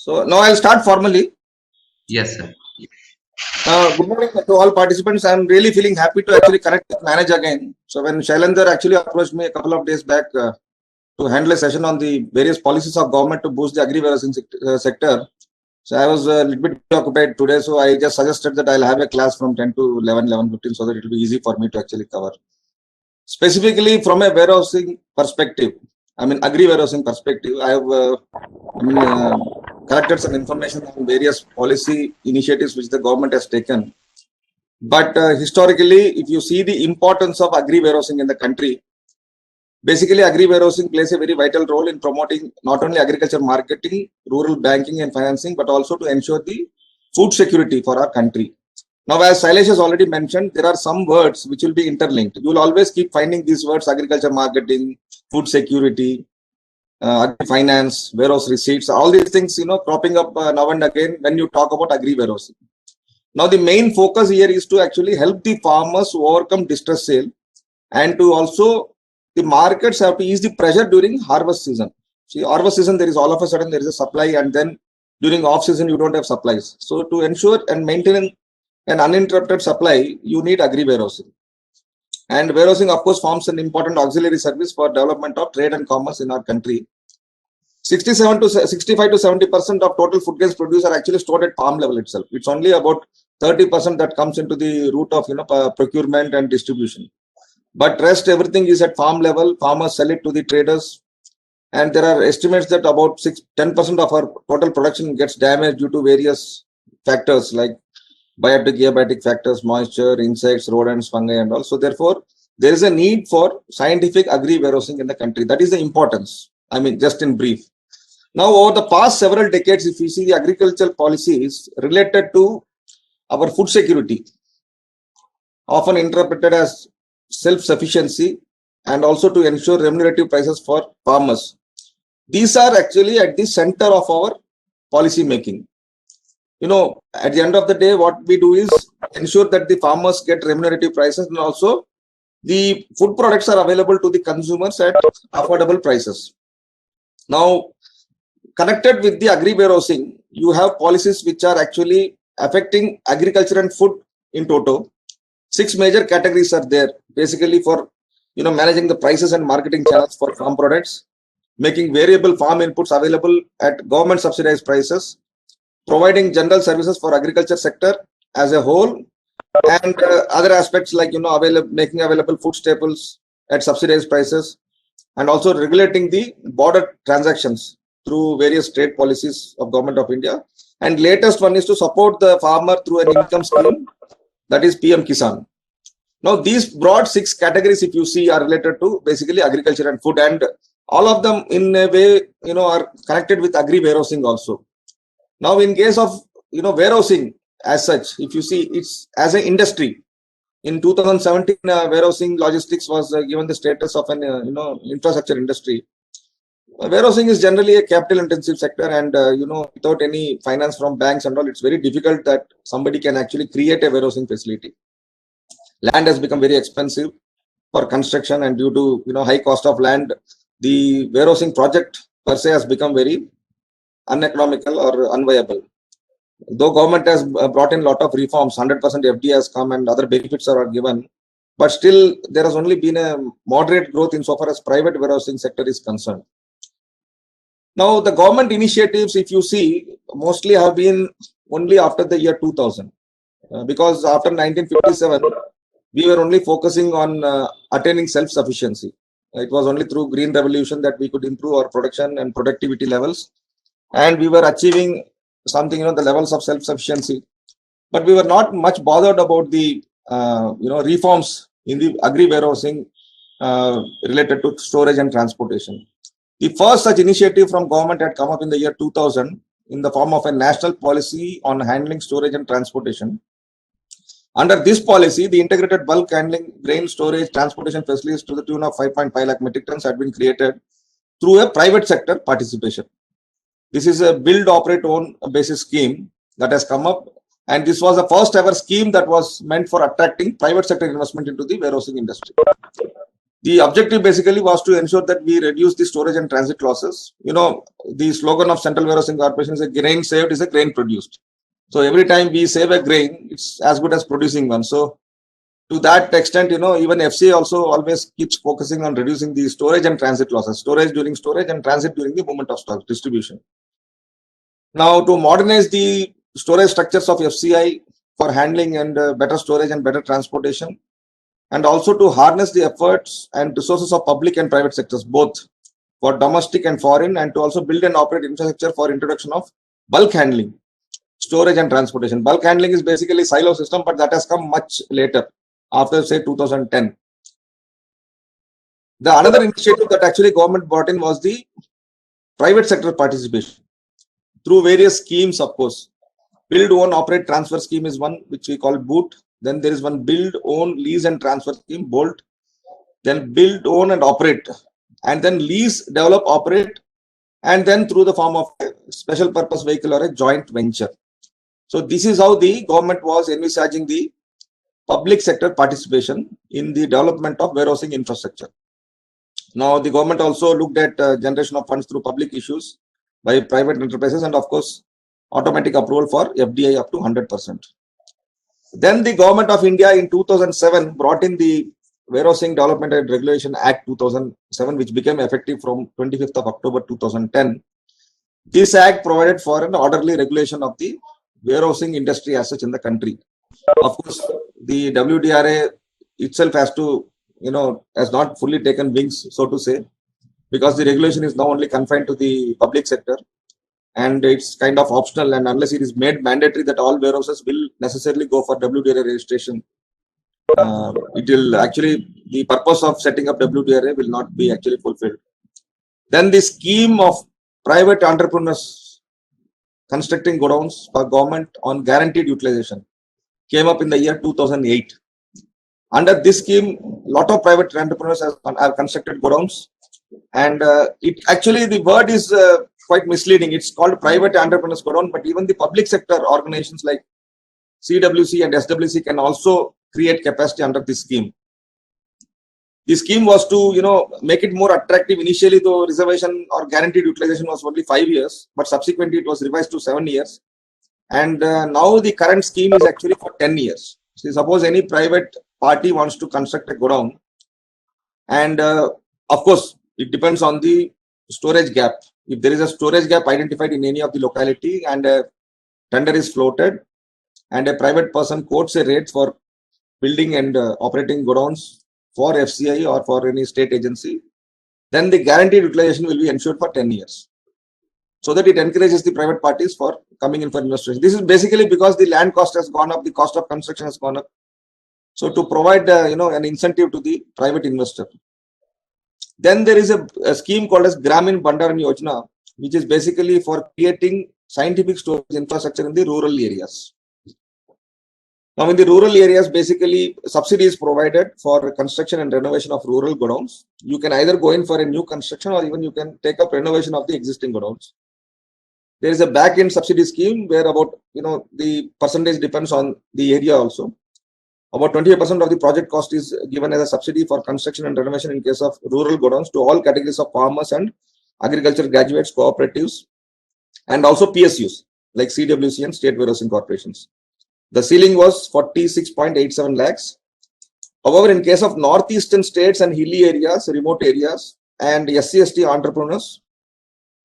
So now I'll start formally. Yes, sir. Good morning to all participants. I'm really feeling happy to actually connect with Manage again. So when Shailendra actually approached me a couple of days back to handle a session on the various policies of government to boost the agri-warehousing sector, so I was a little bit occupied today. So I just suggested that I'll have a class from 10 to 11:15, so that it will be easy for me to actually cover. Specifically from a warehousing perspective, I mean agri-warehousing perspective, I have collected some information on various policy initiatives which the government has taken. But historically, if you see the importance of agri-warehousing in the country, basically agri-warehousing plays a very vital role in promoting not only agriculture marketing, rural banking and financing, but also to ensure the food security for our country. Now, as Sailesh has already mentioned, there are some words which will be interlinked. You will always keep finding these words: agriculture marketing, food security, finance, warehouse receipts, all these things, cropping up now and again when you talk about agri-warehousing. Now, the main focus here is to actually help the farmers to overcome distress sale, and to also the markets have to ease the pressure during harvest season. See, harvest season, there is all of a sudden there is a supply, and then during off season you don't have supplies. So to ensure and maintain an uninterrupted supply, you need agri-warehousing. And warehousing, of course, forms an important auxiliary service for development of trade and commerce in our country. 65 to 70% of total food grains produced are actually stored at farm level itself. It's only about 30% that comes into the route of procurement and distribution. But rest everything is at farm level. Farmers sell it to the traders, and there are estimates that about 10% of our total production gets damaged due to various factors like biotic, abiotic factors, moisture, insects, rodents, fungi, and all. So therefore, there is a need for scientific agri-warehousing in the country. That is the importance. I mean, just in brief. Now, over the past several decades, if you see the agricultural policies related to our food security, often interpreted as self-sufficiency and also to ensure remunerative prices for farmers. These are actually at the center of our policy making. At the end of the day, what we do is ensure that the farmers get remunerative prices, and also the food products are available to the consumers at affordable prices. Now, connected with the agri-warehousing, you have policies which are actually affecting agriculture and food in total. 6 major categories are there, basically for managing the prices and marketing channels for farm products, making variable farm inputs available at government subsidized prices, providing general services for agriculture sector as a whole, and other aspects like making available food staples at subsidized prices, and also regulating the border transactions through various trade policies of Government of India. And latest one is to support the farmer through an income scheme, that is PM Kisan. Now, these broad 6 categories, if you see, are related to basically agriculture and food, and all of them in a way are connected with agri-warehousing also. Now, in case of warehousing as such, if you see, it's as an industry. In 2017, warehousing logistics was given the status of an infrastructure industry. Warehousing is generally a capital intensive sector, and without any finance from banks and all, it's very difficult that somebody can actually create a warehousing facility. Land has become very expensive for construction, and due to high cost of land, the warehousing project per se has become very uneconomical or unviable. Though government has brought in a lot of reforms, 100% FDI has come and other benefits are given, but still there has only been a moderate growth insofar as private warehousing sector is concerned. Now, the government initiatives, if you see, mostly have been only after the year 2000, because after 1957, we were only focusing on attaining self-sufficiency. It was only through Green Revolution that we could improve our production and productivity levels, and we were achieving something, the levels of self-sufficiency. But we were not much bothered about the, reforms in the agri-warehousing related to storage and transportation. The first such initiative from government had come up in the year 2000 in the form of a national policy on handling, storage and transportation. Under this policy, the integrated bulk handling, grain storage, transportation facilities to the tune of 5.5 lakh metric tons had been created through a private sector participation. This is a build, operate, own basis scheme that has come up, and this was the first ever scheme that was meant for attracting private sector investment into the warehousing industry. The objective basically was to ensure that we reduce the storage and transit losses. You know, the slogan of Central Warehousing Corporation is a grain saved is a grain produced. So every time we save a grain, it's as good as producing one. So to that extent, you know, even FCA also always keeps focusing on reducing the storage and transit losses, storage during storage and transit during the movement of stock distribution. Now, to modernize the storage structures of FCI for handling and better storage and better transportation, and also to harness the efforts and resources of public and private sectors, both for domestic and foreign, and to also build and operate infrastructure for introduction of bulk handling, storage and transportation. Bulk handling is basically silo system, but that has come much later, after say 2010. The another initiative that actually government brought in was the private sector participation through various schemes, of course. Build, own, operate, transfer scheme is one, which we call BOOT. Then there is one build, own, lease and transfer scheme, BOLT. Then build, own and operate. And then lease, develop, operate. And then through the form of a special purpose vehicle or a joint venture. So this is how the government was envisaging the public sector participation in the development of warehousing infrastructure. Now, the government also looked at generation of funds through public issues by private enterprises and, of course, automatic approval for FDI up to 100%. Then the government of India in 2007 brought in the Warehousing Development and Regulation Act 2007, which became effective from 25th of October 2010. This act provided for an orderly regulation of the warehousing industry as such in the country. Of course, the WDRA itself has to, has not fully taken wings, so to say, because the regulation is now only confined to the public sector and it's kind of optional, and unless it is made mandatory that all warehouses will necessarily go for WDRA registration, it will actually, the purpose of setting up WDRA will not be actually fulfilled. Then the scheme of private entrepreneurs constructing godowns for government on guaranteed utilization came up in the year 2008. Under this scheme, a lot of private entrepreneurs have constructed godowns, and it actually, the word is quite misleading. It's called private entrepreneurs godown, but even the public sector organizations like CWC and SWC can also create capacity under this scheme. The scheme was to, make it more attractive. Initially, the reservation or guaranteed utilization was only 5 years, but subsequently it was revised to 7 years. And now the current scheme is actually for 10 years. So suppose any private party wants to construct a godown, and of course, it depends on the storage gap. If there is a storage gap identified in any of the locality and a tender is floated and a private person quotes a rate for building and operating godowns for FCI or for any state agency, then the guaranteed utilization will be ensured for 10 years. So that it encourages the private parties for coming in for investment. This is basically because the land cost has gone up, the cost of construction has gone up. So to provide, an incentive to the private investor. Then there is a scheme called as Gramin Bhandaran Yojana, which is basically for creating scientific storage infrastructure in the rural areas. Now, in the rural areas, basically subsidy is provided for construction and renovation of rural godowns. You can either go in for a new construction or even you can take up renovation of the existing godowns. There is a back-end subsidy scheme where about, the percentage depends on the area also. About 28% of the project cost is given as a subsidy for construction and renovation in case of rural godowns to all categories of farmers and agriculture graduates, cooperatives, and also PSUs like CWC and state warehousing corporations. The ceiling was 46.87 lakhs. However, in case of northeastern states and hilly areas, remote areas, and SC/ST entrepreneurs,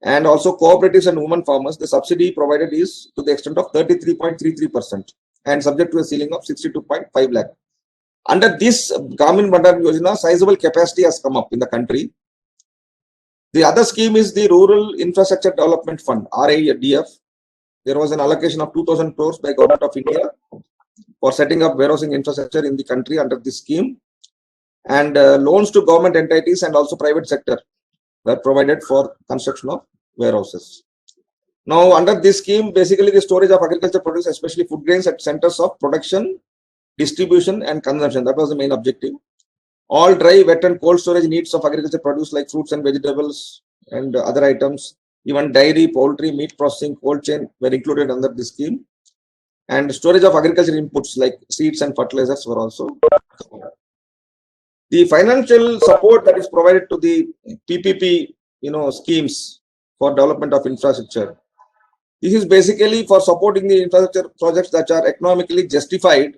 and also cooperatives and women farmers, the subsidy provided is to the extent of 33.33%. and subject to a ceiling of 62.5 lakh. Under this Gramin Bhandaran Yojana, sizable capacity has come up in the country. The other scheme is the Rural Infrastructure Development Fund, RIDF. There was an allocation of 2,000 crores by Government of India for setting up warehousing infrastructure in the country under this scheme. And loans to government entities and also private sector were provided for construction of warehouses. Now, under this scheme, basically the storage of agriculture produce, especially food grains, at centers of production, distribution, and consumption. That was the main objective. All dry, wet, and cold storage needs of agriculture produce like fruits and vegetables and other items, even dairy, poultry, meat processing, cold chain were included under this scheme. And storage of agriculture inputs like seeds and fertilizers were also covered. The financial support that is provided to the PPP, schemes for development of infrastructure. This is basically for supporting the infrastructure projects that are economically justified,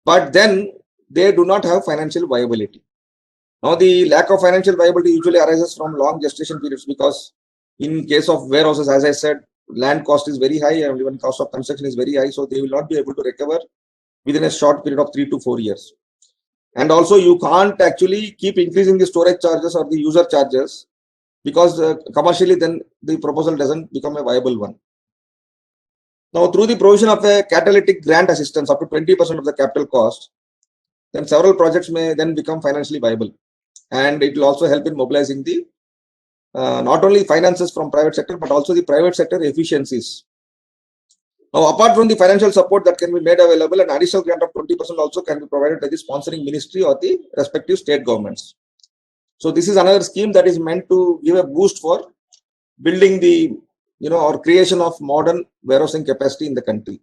but then they do not have financial viability. Now, the lack of financial viability usually arises from long gestation periods because in case of warehouses, as I said, land cost is very high and even cost of construction is very high, so they will not be able to recover within a short period of 3 to 4 years. And also, you can't actually keep increasing the storage charges or the user charges because commercially then the proposal doesn't become a viable one. Now, through the provision of a catalytic grant assistance up to 20% of the capital cost, then several projects may then become financially viable. And it will also help in mobilizing the not only finances from private sector, but also the private sector efficiencies. Now, apart from the financial support that can be made available, an additional grant of 20% also can be provided by the sponsoring ministry or the respective state governments. So this is another scheme that is meant to give a boost for building the, or creation of modern warehousing capacity in the country.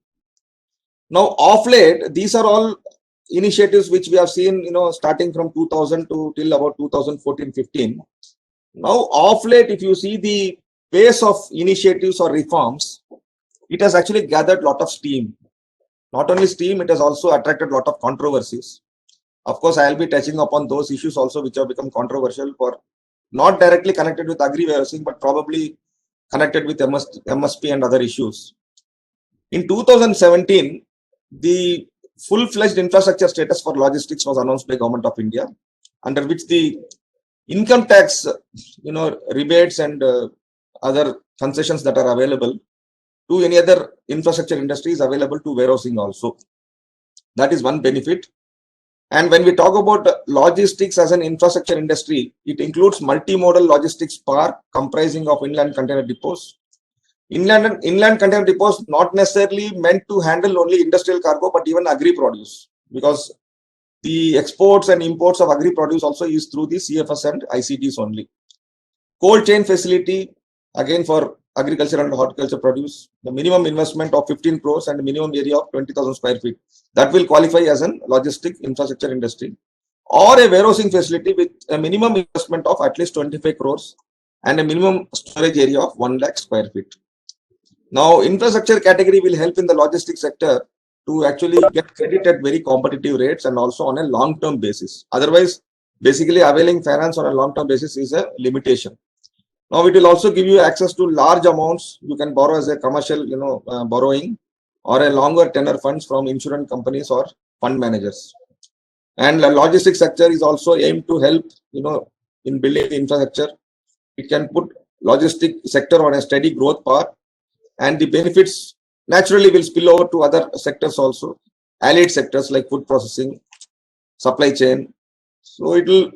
Now, of late, these are all initiatives which we have seen, starting from 2000 to till about 2014-15. Now, of late, if you see the pace of initiatives or reforms, it has actually gathered a lot of steam. Not only steam, it has also attracted a lot of controversies. Of course, I'll be touching upon those issues also which have become controversial for not directly connected with agri-warehousing, but probably connected with MSP and other issues. In 2017, the full-fledged infrastructure status for logistics was announced by Government of India, under which the income tax, rebates and other concessions that are available to any other infrastructure industry is available to warehousing also. That is one benefit. And when we talk about logistics as an infrastructure industry, it includes multimodal logistics park comprising of inland container depots. Inland container depots not necessarily meant to handle only industrial cargo, but even agri-produce, because the exports and imports of agri-produce also is through the CFS and ICDs only. Cold chain facility, again for agriculture and horticulture produce, the minimum investment of 15 crores and minimum area of 20,000 square feet. That will qualify as an logistic infrastructure industry. Or a warehousing facility with a minimum investment of at least 25 crores and a minimum storage area of 1 lakh square feet. Now, infrastructure category will help in the logistics sector to actually get credit at very competitive rates and also on a long-term basis. Otherwise, basically availing finance on a long-term basis is a limitation. Now, it will also give you access to large amounts. You can borrow as a commercial, borrowing or a longer tenor funds from insurance companies or fund managers. And the logistics sector is also aimed to help, in building the infrastructure. It can put logistic sector on a steady growth path, and the benefits naturally will spill over to other sectors also, allied sectors like food processing, supply chain. So it will,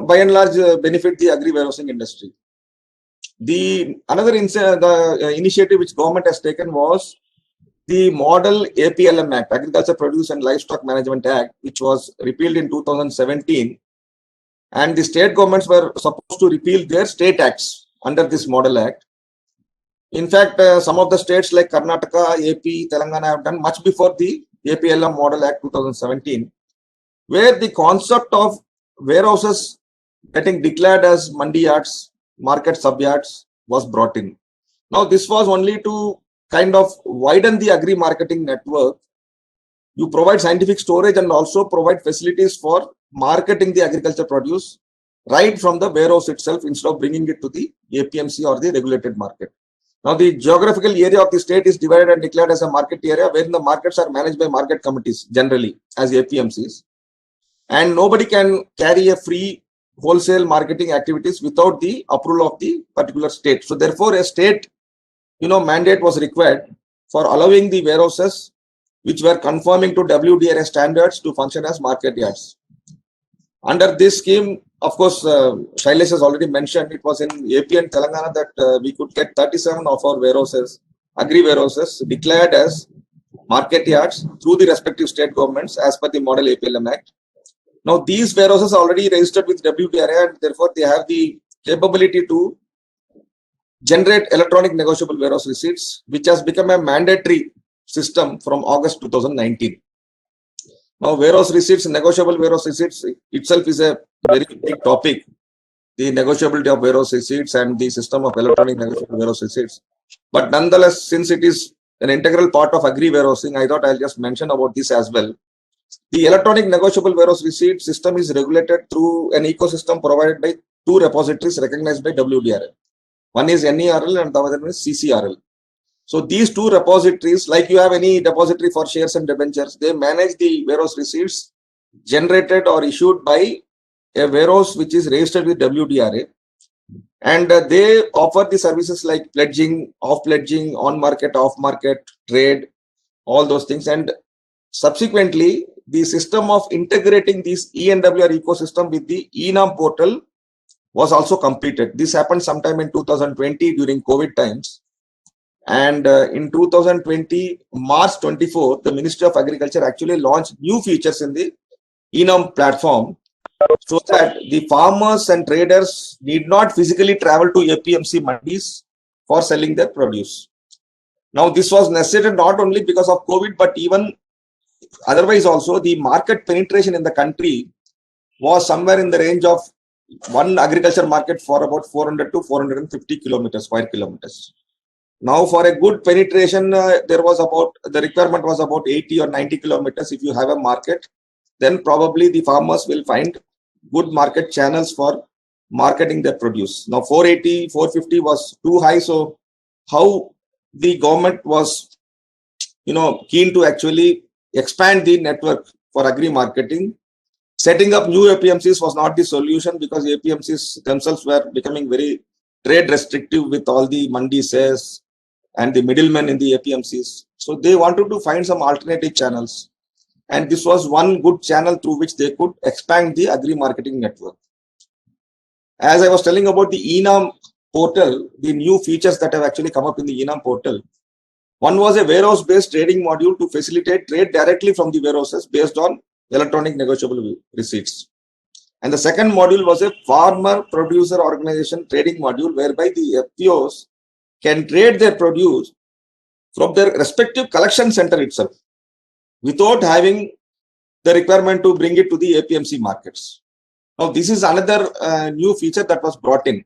by and large, benefit the agri-warehousing industry. The initiative which government has taken was the Model APLM Act, Agriculture Produce and Livestock Management Act, which was repealed in 2017. And the state governments were supposed to repeal their state acts under this Model Act. In fact, some of the states like Karnataka, AP, Telangana have done much before the APLM Model Act 2017, where the concept of warehouses getting declared as mandi yards, market subyards was brought in. Now, this was only to kind of widen the agri-marketing network. You provide scientific storage and also provide facilities for marketing the agriculture produce right from the warehouse itself instead of bringing it to the APMC or the regulated market. Now, the geographical area of the state is divided and declared as a market area, wherein the markets are managed by market committees generally as APMCs. And nobody can carry a free wholesale marketing activities without the approval of the particular state. So therefore, a state, mandate was required for allowing the warehouses which were conforming to WDRA standards to function as market yards. Under this scheme, of course, Shailesh has already mentioned, it was in AP and Telangana that we could get 37 of our warehouses, agri warehouses, declared as market yards through the respective state governments as per the Model APLM Act. Now, these warehouses are already registered with WDRA and therefore they have the capability to generate electronic negotiable warehouse receipts, which has become a mandatory system from August 2019. Now, warehouse receipts, negotiable warehouse receipts itself is a very big topic. The negotiability of warehouse receipts and the system of electronic negotiable warehouse receipts. But nonetheless, since it is an integral part of agri warehousing, I thought I'll just mention about this as well. The electronic negotiable warehouse receipt system is regulated through an ecosystem provided by two repositories recognized by WDRL. One is NERL and the other is CCRL. So these two repositories, like you have any depository for shares and debentures, they manage the warehouse receipts generated or issued by a warehouse which is registered with WDRA. And they offer the services like pledging, on market, off market, trade, all those things. And subsequently, the system of integrating this ENWR ecosystem with the ENAM portal was also completed. This happened sometime in 2020 during COVID times. And in 2020, March 24, the Ministry of Agriculture actually launched new features in the ENAM platform so that the farmers and traders need not physically travel to APMC mandis for selling their produce. Now, this was necessary not only because of COVID, but even otherwise also the market penetration in the country was somewhere in the range of one agriculture market for about 400 to 450 kilometers, square kilometers. Now, for a good penetration, the requirement was about 80 or 90 kilometers. If you have a market, then probably the farmers will find good market channels for marketing their produce. Now, 480, 450 was too high. So, how the government was, keen to actually expand the network for agri marketing. Setting up new APMCs was not the solution because APMCs themselves were becoming very trade restrictive with all the mandi sales and the middlemen in the APMCs. So they wanted to find some alternative channels. And this was one good channel through which they could expand the agri marketing network. As I was telling about the ENAM portal, the new features that have actually come up in the ENAM portal. One was a warehouse-based trading module to facilitate trade directly from the warehouses based on electronic negotiable receipts. And the second module was a farmer producer organization trading module whereby the FPOs can trade their produce from their respective collection center itself without having the requirement to bring it to the APMC markets. Now, this is another new feature that was brought in.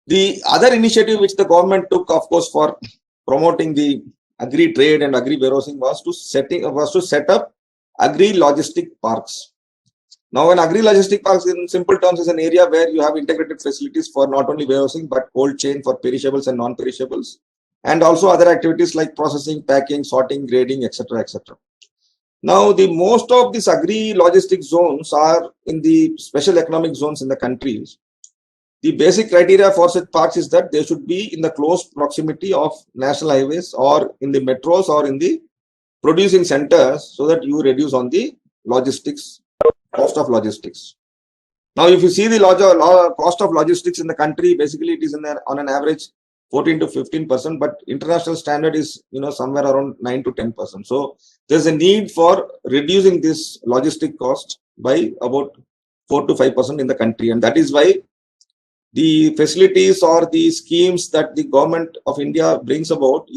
The other initiative which the government took, of course, for promoting the agri trade and agri warehousing was to set up agri logistic parks. Now, an agri logistic parks, in simple terms, is an area where you have integrated facilities for not only warehousing but cold chain for perishables and non-perishables, and also other activities like processing, packing, sorting, grading, etc., etc. Now, the most of these agri logistic zones are in the special economic zones in the countries. The basic criteria for such parks is that they should be in the close proximity of national highways or in the metros or in the producing centers so that you reduce on the logistics, cost of logistics. Now, if you see the cost of logistics in the country, basically it is on an average 14 to 15%, but international standard is somewhere around 9 to 10%. So there's a need for reducing this logistic cost by about 4 to 5% in the country, and that is why the facilities or the schemes that the government of India brings about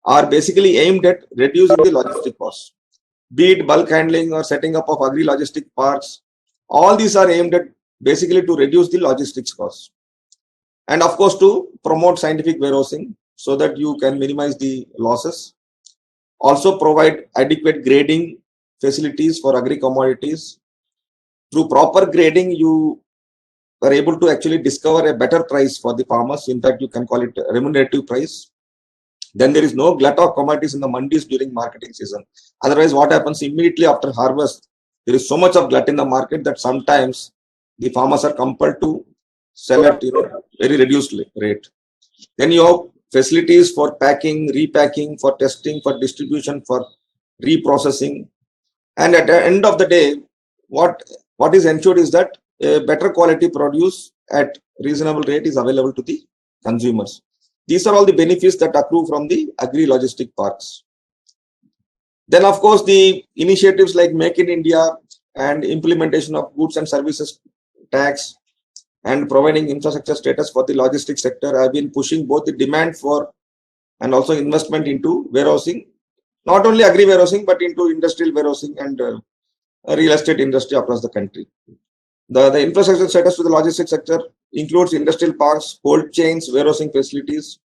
are basically aimed at reducing the logistic costs. Be it bulk handling or setting up of agri logistic parks, all these are aimed at basically to reduce the logistics costs. And of course, to promote scientific warehousing so that you can minimize the losses. Also provide adequate grading facilities for agri commodities. Through proper grading, you are able to actually discover a better price for the farmers. In fact, you can call it a remunerative price. Then there is no glut of commodities in the mandis during marketing season. Otherwise, what happens immediately after harvest, there is so much of glut in the market that sometimes the farmers are compelled to sell at very reduced rate. Then you have facilities for packing, repacking, for testing, for distribution, for reprocessing. And at the end of the day, what is ensured is that a better quality produce at reasonable rate is available to the consumers. These are all the benefits that accrue from the agri logistic parks. Then, of course, the initiatives like Make in India and implementation of goods and services tax and providing infrastructure status for the logistics sector have been pushing both the demand for and also investment into warehousing not only agri warehousing, but into industrial warehousing and real estate industry across the country. The infrastructure sectors to the logistics sector includes industrial parks, cold chains, warehousing facilities.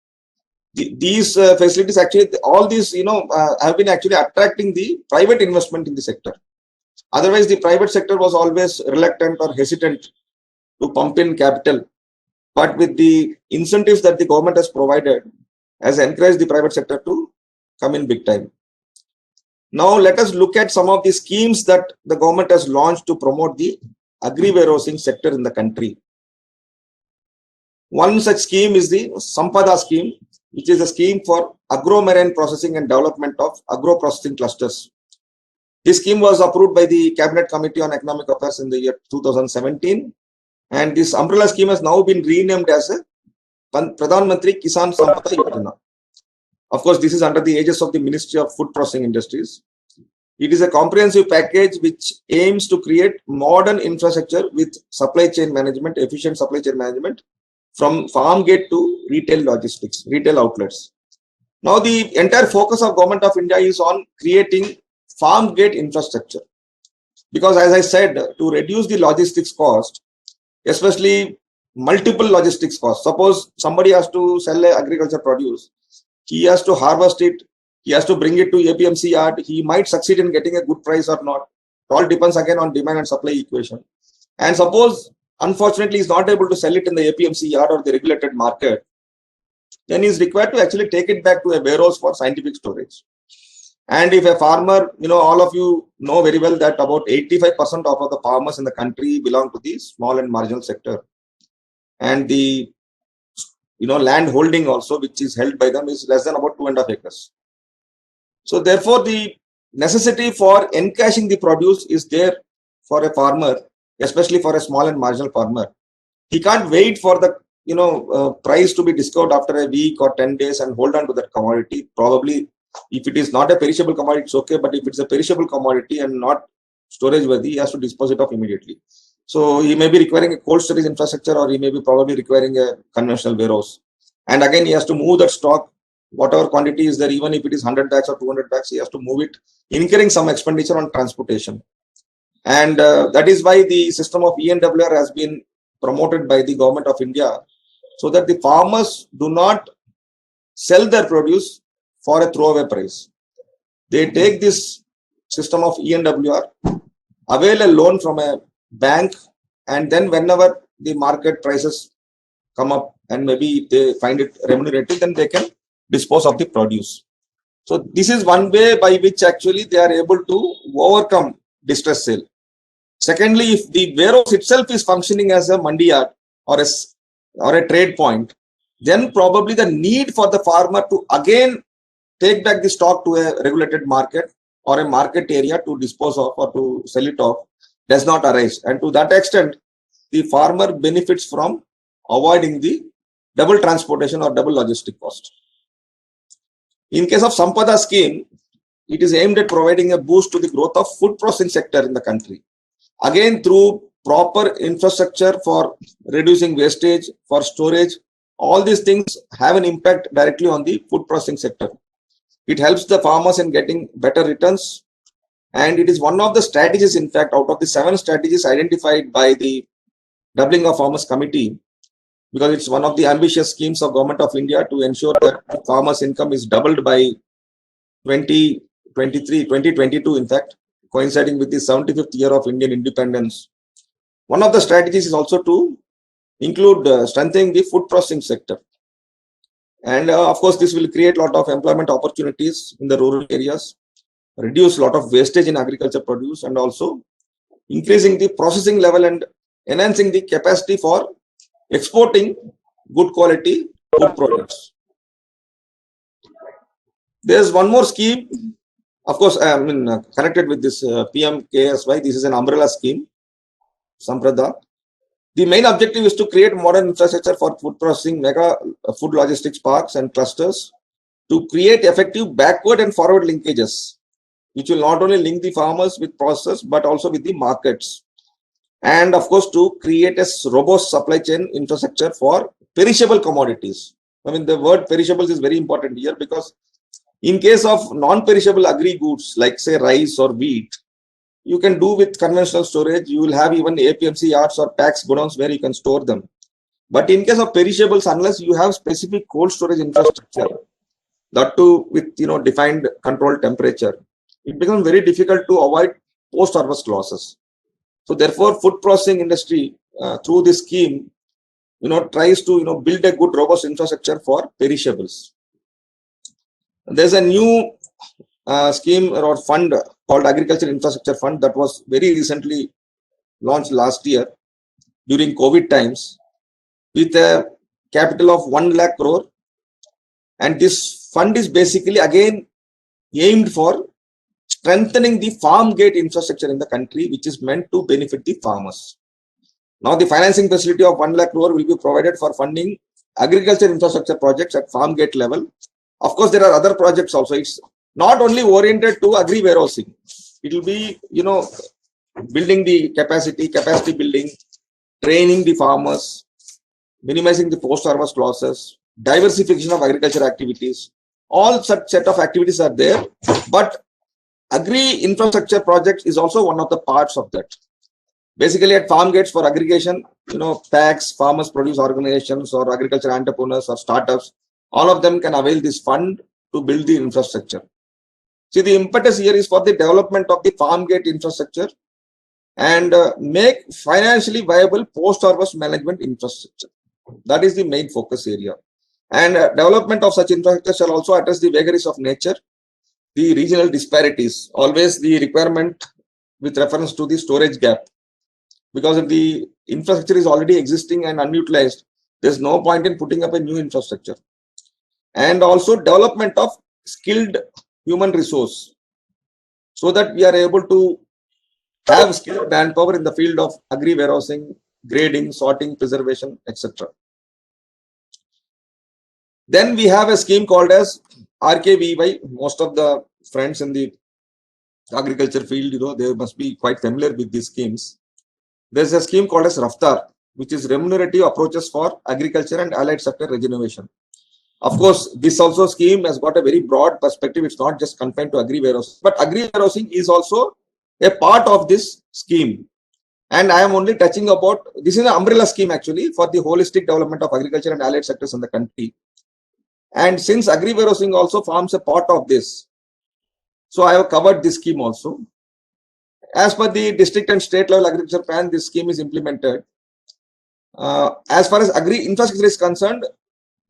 These facilities actually, all these, have been actually attracting the private investment in the sector. Otherwise, the private sector was always reluctant or hesitant to pump in capital. But with the incentives that the government has provided, has encouraged the private sector to come in big time. Now, let us look at some of the schemes that the government has launched to promote the agri warehousing sector in the country. One such scheme is the Sampada scheme, which is a scheme for agro-marine processing and development of agro-processing clusters. This scheme was approved by the Cabinet Committee on Economic Affairs in the year 2017, and this umbrella scheme has now been renamed as a Pradhan Mantri Kisan Sampada Yojana. Of course, this is under the aegis of the Ministry of Food Processing Industries. It is a comprehensive package which aims to create modern infrastructure with supply chain management, efficient supply chain management from farm gate to retail logistics, retail outlets. Now, the entire focus of Government of India is on creating farm gate infrastructure. Because as I said, to reduce the logistics cost, especially multiple logistics costs. Suppose somebody has to sell agriculture produce, he has to harvest it, he has to bring it to APMC yard, he might succeed in getting a good price or not. It all depends again on demand and supply equation. And suppose, unfortunately, he is not able to sell it in the APMC yard or the regulated market, then he is required to actually take it back to a warehouse for scientific storage. And if a farmer, all of you know very well that about 85% of the farmers in the country belong to the small and marginal sector. And the, land holding also, which is held by them, is less than about 2.5 acres. So therefore, the necessity for encashing the produce is there for a farmer, especially for a small and marginal farmer. He can't wait for the, price to be discovered after a week or 10 days and hold on to that commodity. Probably, if it is not a perishable commodity, it's okay. But if it's a perishable commodity and not storage worthy, he has to dispose it off immediately. So he may be requiring a cold storage infrastructure, or he may be probably requiring a conventional warehouse. And again, he has to move that stock, whatever quantity is there, even if it is 100 bags or 200 bags, he has to move it, incurring some expenditure on transportation. And that is why the system of ENWR has been promoted by the Government of India, so that the farmers do not sell their produce for a throwaway price. They take this system of ENWR, avail a loan from a bank, and then whenever the market prices come up and maybe if they find it remunerative, then they can dispose of the produce. So this is one way by which actually they are able to overcome distress sale. Secondly, if the warehouse itself is functioning as a mandi yard or a trade point, then probably the need for the farmer to again take back the stock to a regulated market or a market area to dispose of or to sell it off does not arise. And to that extent, the farmer benefits from avoiding the double transportation or double logistic cost. In case of Sampada scheme, it is aimed at providing a boost to the growth of food processing sector in the country. Again, through proper infrastructure for reducing wastage, for storage, all these things have an impact directly on the food processing sector. It helps the farmers in getting better returns. And it is one of the strategies, in fact, out of the 7 strategies identified by the Doubling of Farmers Committee, because it's one of the ambitious schemes of Government of India to ensure that farmers' income is doubled by 2022, in fact, coinciding with the 75th year of Indian independence. One of the strategies is also to include strengthening the food processing sector. And of course, this will create a lot of employment opportunities in the rural areas, reduce a lot of wastage in agriculture produce, and also increasing the processing level and enhancing the capacity for exporting good quality food products. There's one more scheme, of course, connected with this PMKSY. This is an umbrella scheme, Sampada. The main objective is to create modern infrastructure for food processing, mega food logistics parks and clusters to create effective backward and forward linkages, which will not only link the farmers with process, but also with the markets. And of course, to create a robust supply chain infrastructure for perishable commodities. I mean, the word perishables is very important here, because In case of non-perishable agri goods like say rice or wheat, you can do with conventional storage. You will have even APMC yards or packs godowns where you can store them. But in case of perishables, unless you have specific cold storage infrastructure, that too with defined controlled temperature, it becomes very difficult to avoid post-harvest losses. So therefore, food processing industry through this scheme, tries to build a good robust infrastructure for perishables. There's a new scheme or fund called Agriculture Infrastructure Fund that was very recently launched last year during COVID times with a capital of 1 lakh crore. And this fund is basically again aimed for strengthening the farm gate infrastructure in the country, which is meant to benefit the farmers. Now, the financing facility of 1 lakh crore will be provided for funding agriculture infrastructure projects at farm gate level. Of course, there are other projects also. It's not only oriented to agri warehousing. It will be, building the capacity building, training the farmers, minimizing the post-harvest losses, diversification of agriculture activities. All such set of activities are there, but agri infrastructure projects is also one of the parts of that. Basically, at farm gates for aggregation, packs, farmers produce organizations or agriculture entrepreneurs or startups, all of them can avail this fund to build the infrastructure. See, the impetus here is for the development of the farm gate infrastructure and make financially viable post-harvest management infrastructure. That is the main focus area. And development of such infrastructure shall also address the vagaries of nature, the regional disparities, always the requirement with reference to the storage gap. Because if the infrastructure is already existing and unutilized, there's no point in putting up a new infrastructure. And also development of skilled human resource so that we are able to have skilled manpower in the field of agri warehousing, grading, sorting, preservation, etc. Then we have a scheme called as RKVY. Most of the friends in the agriculture field, they must be quite familiar with these schemes. There's a scheme called as Raftar, which is remunerative approaches for agriculture and allied sector regeneration. Of course, this also scheme has got a very broad perspective. It's not just confined to agri warehousing, but agri warehousing is also a part of this scheme. And I am only touching about, this is an umbrella scheme actually for the holistic development of agriculture and allied sectors in the country. And since agri warehousing also forms a part of this, so I have covered this scheme also. As per the district and state level agriculture plan, this scheme is implemented. As far as agri infrastructure is concerned,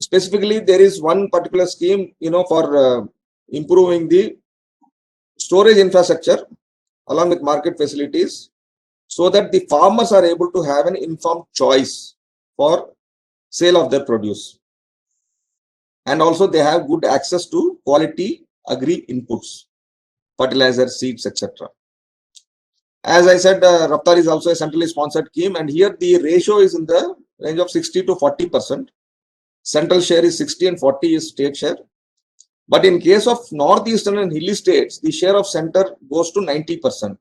specifically there is one particular scheme, for improving the storage infrastructure along with market facilities, so that the farmers are able to have an informed choice for sale of their produce. And also they have good access to quality agri inputs, fertilizer, seeds, etc. As I said, Raftar is also a centrally sponsored scheme, and here the ratio is in the range of 60 to 40%. Central share is 60 and 40 is state share. But in case of northeastern and hilly states, the share of center goes to 90%.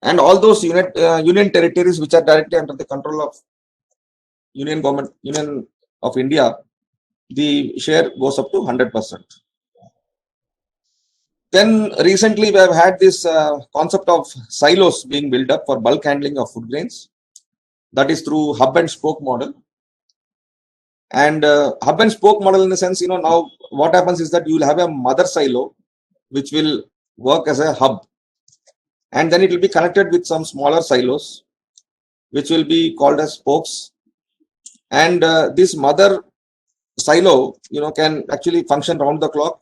And all those union territories which are directly under the control of Union of India, the share goes up to 100%. Then recently we have had this concept of silos being built up for bulk handling of food grains. That is through hub and spoke model. And hub and spoke model in the sense, now what happens is that you will have a mother silo which will work as a hub. And then it will be connected with some smaller silos which will be called as spokes. And this mother silo, can actually function round the clock.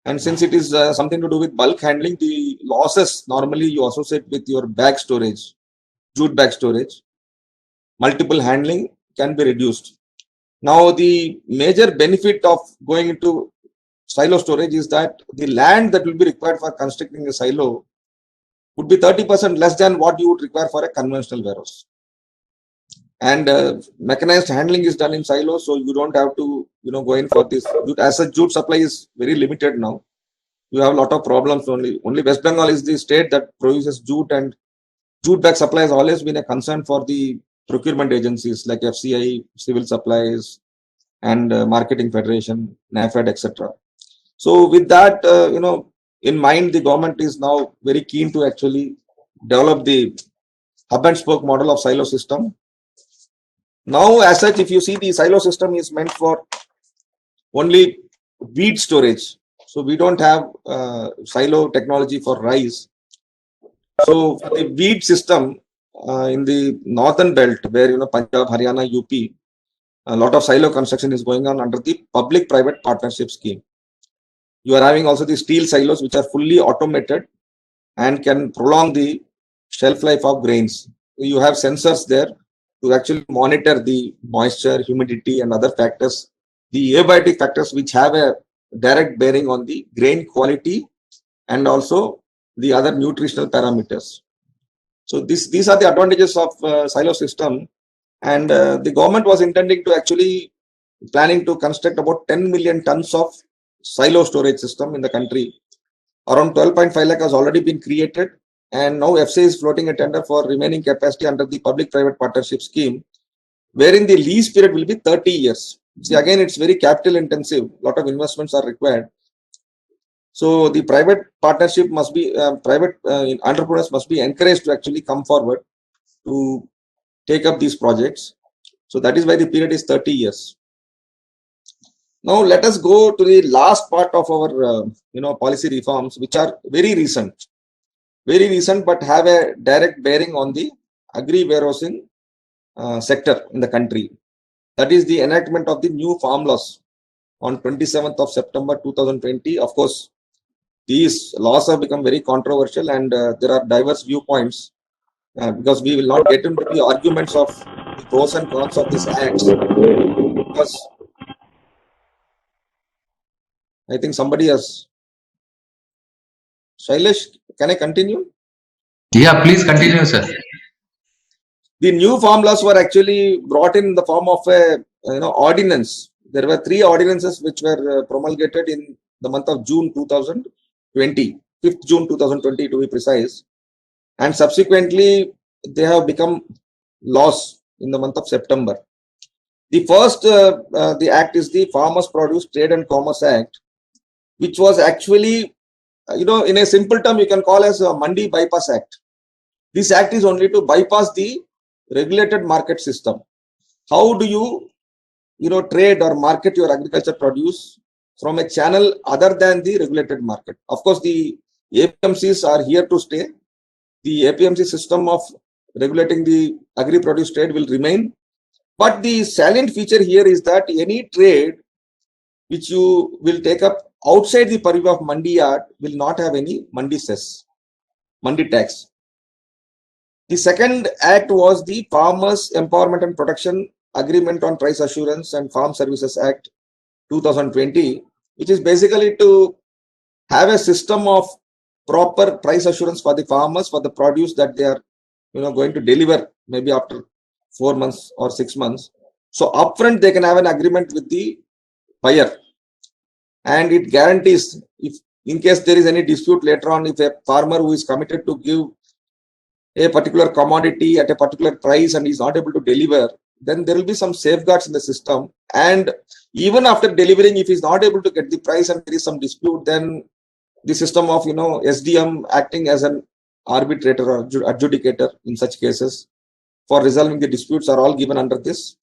And since it is something to do with bulk handling, the losses normally you associate with your bag storage, jute bag storage, multiple handling can be reduced. Now, the major benefit of going into silo storage is that the land that will be required for constructing a silo would be 30% less than what you would require for a conventional warehouse. And mechanized handling is done in silos, so you don't have to, go in for this. As a jute supply is very limited now, you have a lot of problems. Only West Bengal is the state that produces jute, and jute bag supply has always been a concern for the procurement agencies like FCI, Civil Supplies, and Marketing Federation, NAFED, etc. So with that, in mind, the government is now very keen to actually develop the hub and spoke model of silo system. Now, as such, if you see, the silo system is meant for only wheat storage. So we don't have silo technology for rice. So for the wheat system in the northern belt, where Punjab, Haryana, UP, a lot of silo construction is going on under the public-private partnership scheme. You are having also the steel silos, which are fully automated and can prolong the shelf life of grains. You have sensors there to actually monitor the moisture, humidity, and other factors, the abiotic factors which have a direct bearing on the grain quality and also the other nutritional parameters. So these are the advantages of silo system, and the government was intending to actually planning to construct about 10 million tons of silo storage system in the country. Around 12.5 lakh has already been created, and now FCI is floating a tender for remaining capacity under the public-private partnership scheme, wherein the lease period will be 30 years. See, again, it's very capital intensive. A lot of investments are required. So the private partnership must be, private entrepreneurs must be encouraged to actually come forward to take up these projects. So that is why the period is 30 years. Now let us go to the last part of our policy reforms, which are very recent, but have a direct bearing on the agri warehousing sector in the country. That is the enactment of the new farm laws on 27th of September 2020. Of course, these laws have become very controversial, and there are diverse viewpoints because we will not get into the arguments of the pros and cons of this act, because I think somebody has. Shailesh, can I continue? Yeah, please continue, sir. The new farm laws were actually brought in the form of a ordinance. There were 3 ordinances which were promulgated in the month of June 2020, 5th June 2020 to be precise, and subsequently they have become laws in the month of September. The first, the act is the Farmers Produce Trade and Commerce Act, which was actually, in a simple term, you can call as a Mandi Bypass Act. This act is only to bypass the regulated market system. How do you, trade or market your agriculture produce from a channel other than the regulated market? Of course, the APMCs are here to stay. The APMC system of regulating the agri-produce trade will remain. But the salient feature here is that any trade which you will take up outside the purview of Mandi Yard will not have any Mandi cess, Mandi tax. The second act was the Farmers Empowerment and Protection Agreement on Price Assurance and Farm Services Act 2020, which is basically to have a system of proper price assurance for the farmers for the produce that they are going to deliver maybe after 4 months or 6 months. So upfront they can have an agreement with the buyer, and it guarantees, if in case there is any dispute later on, if a farmer who is committed to give a particular commodity at a particular price and is not able to deliver, then there will be some safeguards in the system. And even after delivering, if he is not able to get the price and there is some dispute, then the system of SDM acting as an arbitrator or adjudicator in such cases for resolving the disputes are all given under this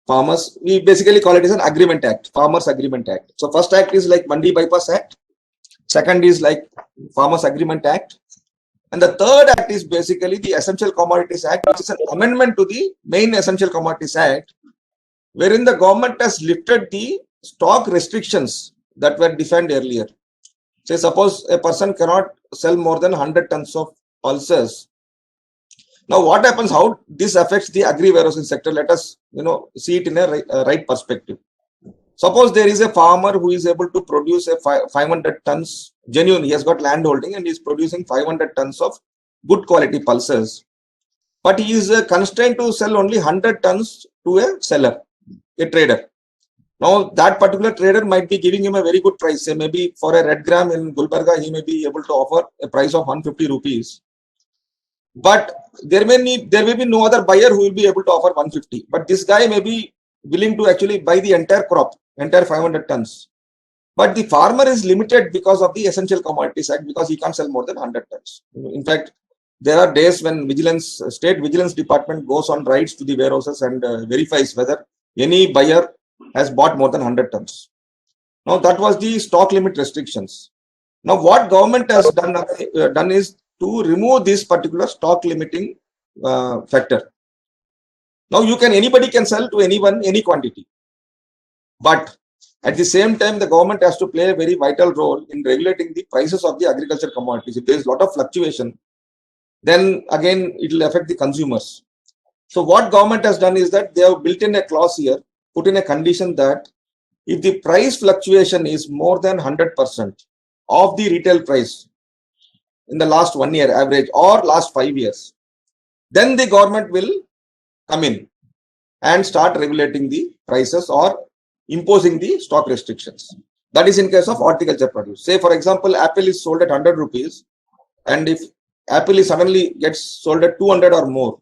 farmers. We basically call it as an agreement act, Farmers Agreement Act. So first act is like Mandi Bypass Act, second is like Farmers Agreement Act, and the third act is basically the Essential Commodities Act, which is an amendment to the main Essential Commodities Act, wherein the government has lifted the stock restrictions that were defined earlier. Say suppose a person cannot sell more than 100 tons of pulses. Now what happens, how this affects the agri-warehousing sector? Let us see it in a right perspective. Suppose there is a farmer who is able to produce a 500 tons genuine, he has got land holding and he is producing 500 tons of good quality pulses, but he is constrained to sell only 100 tons to a seller, a trader. Now that particular trader might be giving him a very good price. Say maybe for a red gram in Gulbarga, he may be able to offer a price of 150 rupees. But there may be no other buyer who will be able to offer 150. But this guy may be willing to actually buy the entire crop, entire 500 tons. But the farmer is limited because of the Essential Commodities Act, because he can't sell more than 100 tons. In fact, there are days when state vigilance department goes on raids to the warehouses and verifies whether any buyer has bought more than 100 tons. Now that was the stock limit restrictions. Now what government has done is to remove this particular stock limiting factor. Now anybody can sell to anyone any quantity, but at the same time the government has to play a very vital role in regulating the prices of the agriculture commodities. If there is a lot of fluctuation, then again it will affect the consumers. So what government has done is that they have built in a clause here, put in a condition that if the price fluctuation is more than 100% of the retail price in the last 1 year average or last 5 years, then the government will come in and start regulating the prices or imposing the stock restrictions. That is in case of horticulture produce. Say for example, apple is sold at 100 rupees, and if apple is suddenly gets sold at 200 or more,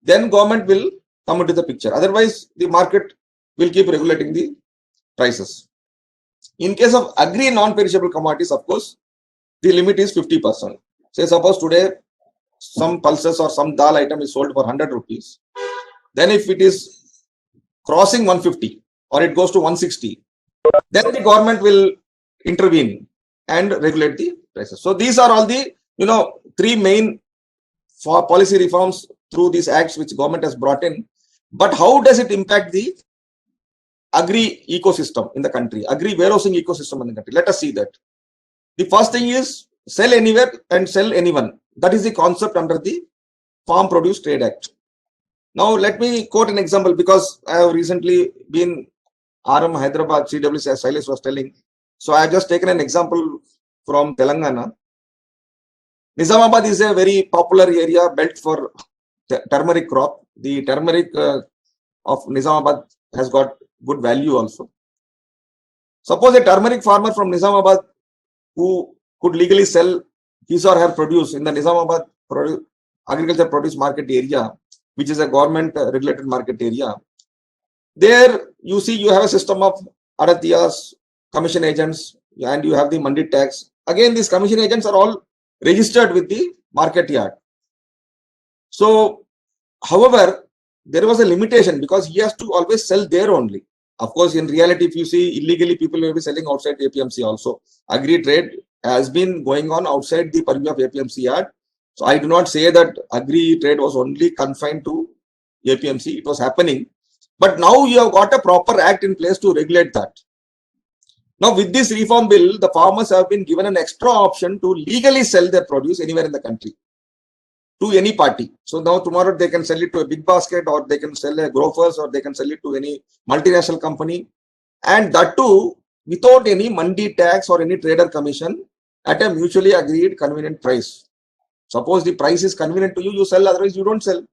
then government will come into the picture. Otherwise, the market will keep regulating the prices. In case of agri non-perishable commodities, of course, the limit is 50%. Say suppose today some pulses or some dal item is sold for 100 rupees. Then if it is crossing 150 or it goes to 160, then the government will intervene and regulate the prices. So these are all the three main policy reforms through these acts which government has brought in. But how does it impact the agri ecosystem in the country, agri warehousing ecosystem in the country? Let us see that. The first thing is sell anywhere and sell anyone. That is the concept under the Farm Produce Trade Act. Now let me quote an example, because I have recently been RM Hyderabad CWC, as Silas was telling. So I have just taken an example from Telangana. Nizamabad is a very popular area built for turmeric crop. The turmeric of Nizamabad has got good value also. Suppose a turmeric farmer from Nizamabad who could legally sell his or her produce in the Nizamabad agriculture produce market area, which is a government regulated market area. There you see you have a system of Adatiyas, commission agents, and you have the mandi tax. Again, these commission agents are all registered with the market yard. So, however, there was a limitation because he has to always sell there only. Of course, in reality, if you see illegally, people will be selling outside APMC also. Agri trade has been going on outside the purview of APMC yard. So I do not say that agri trade was only confined to APMC. It was happening. But now you have got a proper act in place to regulate that. Now with this reform bill, the farmers have been given an extra option to legally sell their produce anywhere in the country to any party. So now tomorrow they can sell it to a big basket, or they can sell a grofers, or they can sell it to any multinational company, and that too without any mandi tax or any trader commission at a mutually agreed convenient price. Suppose the price is convenient to you, you sell, otherwise you don't sell.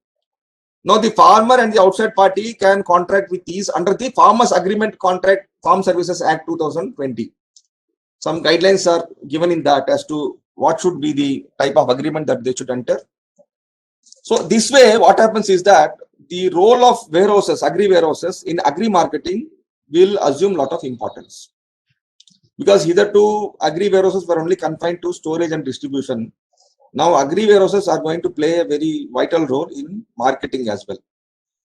Now the farmer and the outside party can contract with these under the Farmers Agreement Contract Farm Services Act 2020. Some guidelines are given in that as to what should be the type of agreement that they should enter. So this way, what happens is that the role of warehouses, agri warehouses in agri marketing will assume a lot of importance. Because hitherto agri warehouses were only confined to storage and distribution. Now agri warehouses are going to play a very vital role in marketing as well.